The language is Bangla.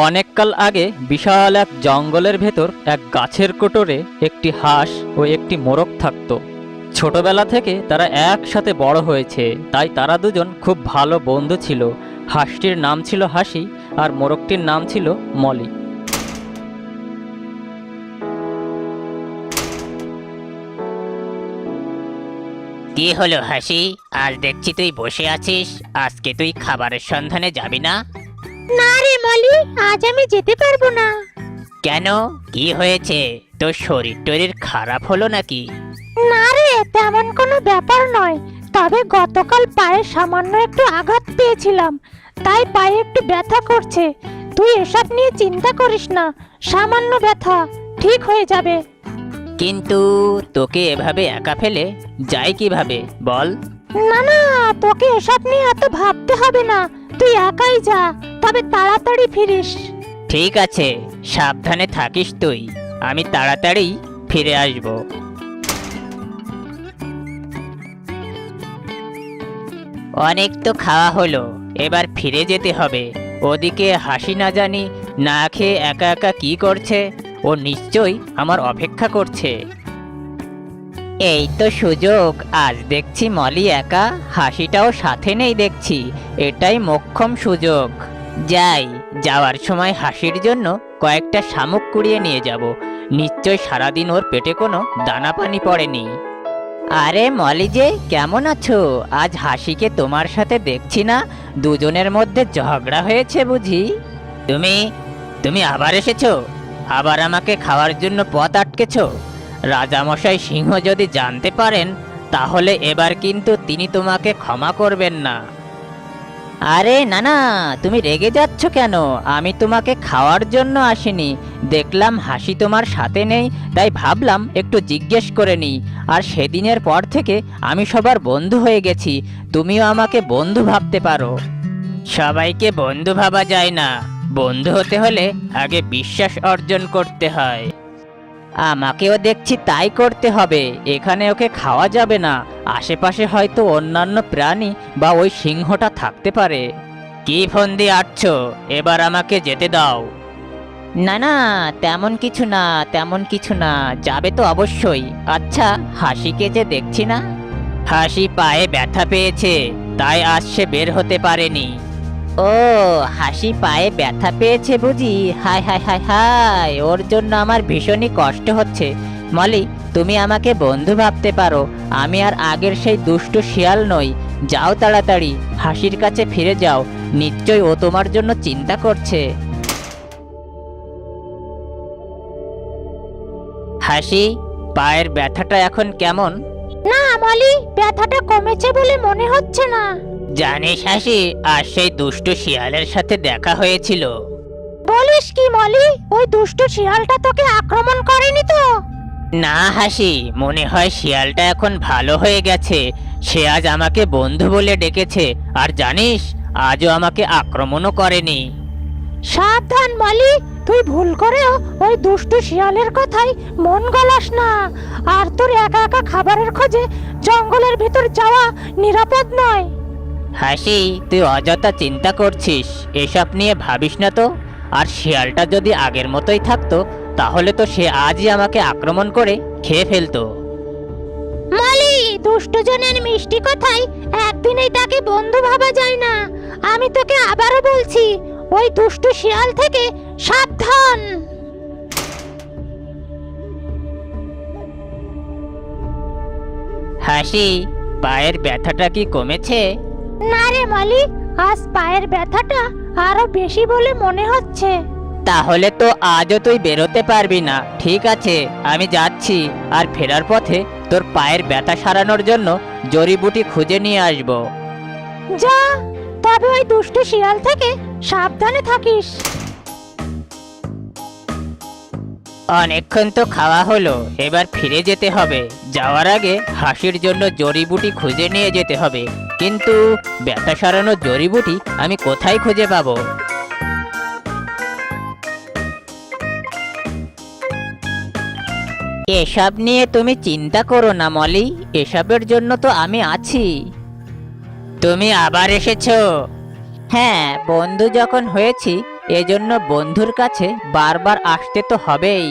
অনেককাল আগে বিশাল এক জঙ্গলের ভেতর এক গাছের কোটরে একটি হাঁস ও একটি মোরগ থাকত। ছোটবেলা থেকে তারা একসাথে বড় হয়েছে, তাই তারা দুজন খুব ভালো বন্ধু ছিল। হাঁসটির নাম ছিল হাসি আর মোরগটির নাম ছিল মলি। কি হলো হাসি, আজ দেখছি তুই বসে আছিস। আজকে তুই খাবারের সন্ধানে যাবি না? না রে মলি, আজ আমি যেতে পারবো না। কেন, কি হয়েছে? তোর শরীর টরীর খারাপ হলো নাকি? না রে, তেমন কোনো ব্যাপার নয়, তবে গতকাল পায়ে সামান্য একটু আঘাত পেয়েছিলাম, তাই পায়ে একটু ব্যথা করছে। তুই এসব নিয়ে চিন্তা করিস না, সামান্য ব্যথা, ঠিক হয়ে যাবে। কিন্তু তোকে এভাবে একা ফেলে যাই কিভাবে বল? না না, তোকে এসব নিয়ে এত ভাবতে হবে না, তুই একাই যা, তবে তাড়াতাড়ি ফিরিস। ঠিক আছে, সাবধানে থাকিস তুই। আমি তাড়াতাড়ি ফিরে আসব। অনেক তো খাওয়া হলো, এবার ফিরে যেতে হবে। ওদিকে হাসি না জানি না খেয়ে একা একা কি করছে, ও নিশ্চয়ই আমার অপেক্ষা করছে। এই তো সুযোগ, আজ দেখছি মলি একা, হাসিটাও সাথে নেই দেখছি। এটাই মোক্ষম সুযোগ। যাই, যাওয়ার সময় হাসির জন্য কয়েকটা শামুক কুড়িয়ে নিয়ে যাব। নিশ্চয় সারাদিন ওর পেটে কোনো দানা পানি পড়েনি। আরে মলি যে, কেমন আছো? আজ হাসিকে তোমার সাথে দেখছি না, দুজনের মধ্যে ঝগড়া হয়েছে বুঝি? তুমি তুমি আবার এসেছো? আবার আমাকে খাওয়ার জন্য পথ আটকেছো? রাজামশাই সিংহ যদি জানতে পারেন, তাহলে এবার কিন্তু তিনি তোমাকে ক্ষমা করবেন না। আরে না না, তুমি রেগে যাচ্ছ কেন? আমি তোমাকে খাওয়ার জন্য আসিনি। দেখলাম হাসি তোমার সাথে নেই, তাই ভাবলাম একটু জিজ্ঞেস করে নিই। আর সেদিনের পর থেকে আমি সবার বন্ধু হয়ে গেছি, তুমিও আমাকে বন্ধু ভাবতে পারো। সবাইকে বন্ধু ভাবা যায় না, বন্ধু হতে হলে আগে বিশ্বাস অর্জন করতে হয়। আমাকেও দেখছি তাই করতে হবে। এখানে ওকে খাওয়া যাবে না, আশেপাশে হয়তো অন্যান্য প্রাণী বা ওই সিংহটা থাকতে পারে। কি ফন্দি আটছো? এবার আমাকে যেতে দাও। না না, তেমন কিছু না, তেমন কিছু না, যাবে তো অবশ্যই। আচ্ছা, হাসিকে যে দেখছি না। হাসি পায়ে ব্যথা পেয়েছে, তাই আজ সে বের হতে পারেনি। ও, হাসি পায়ে ব্যথা পেয়েছে বুঝি? হায় হায় হায় হায়, ওর জন্য আমার ভীষণই কষ্ট হচ্ছে। মলি, তুমি আমাকে বন্ধু ভাবতে পারো, আমি আর আগের সেই দুষ্টু শিয়াল নই। যাও তাড়াতাড়ি, হাসির কাছে ফিরে যাও, নিশ্চয় ও তোমার জন্য চিন্তা করছে। হাসি, পায়ের ব্যথাটা এখন কেমন? না মলি, ব্যথাটা কমেছে বলে মনে হচ্ছে না। জানিস হাসি, আর সেই দুষ্টু শিয়ালের সাথে দেখা হয়েছিল। বলিস কি মলি, ওই দুষ্ট শিয়ালটা তোকে আক্রমণ করেনি তো? না হাসি, মনে হয় শিয়ালটা এখন ভালো হয়ে গেছে। সে আজ আমাকে বন্ধু বলে ডেকেছে, আর জানিস, আজও আমাকে আক্রমণও করেনি। সাবধান মলি, তুই ভুল করেও ওই দুষ্ট শিয়ালের কথাই মন গলাস না। আর তোর একা একা খাবারের খোঁজে জঙ্গলের ভিতর যাওয়া নিরাপদ নয়। হাসি, তুই অযথা চিন্তা করছিস, এসব নিয়ে ভাবিস না তো। আর শিয়ালটা যদি আগের মতোই থাকতো, তাহলে তো সে আজই আমাকে আক্রমণ করে খেয়ে ফেলতো। মলি, দুষ্টজনের মিষ্টি কথাই একদিনেই তাকে বন্ধু ভাবা যায় না। আমি তোকে আবারও বলছি, ওই দুষ্ট শিয়াল থেকে সাবধান। হাসি, পায়ের ব্যথাটা কি কমেছে? না রে মলি, আজ পায়ের ব্যথাটা আরো বেশি বলে মনে হচ্ছে। তাহলে তো আজও তুই বেরোতে পারবি না। ঠিক আছে, আমি যাচ্ছি, আর ফেরার পথে তোর পায়ের ব্যথা সারানোর জন্য জড়িবুটি খুঁজে নিয়ে আসব। যা, তবে ওই দুষ্ট শিয়াল থেকে সাবধানে থাকিস। অনেকক্ষণ তো খাওয়া হলো, এবার ফিরে যেতে হবে। যাওয়ার আগে হাসির জন্য জড়িবুটি খুঁজে নিয়ে যেতে হবে। কিন্তু ব্যথা সারানোর জড়িবুটি আমি কোথায় খুঁজে পাবো? এসব নিয়ে তুমি চিন্তা করো না মলি, এসবের জন্য তো আমি আছি। তুমি আবার এসেছো? হ্যাঁ, বন্ধু যখন হয়েছি এজন্য বন্ধুর কাছে বারবার আসতে তো হবেই।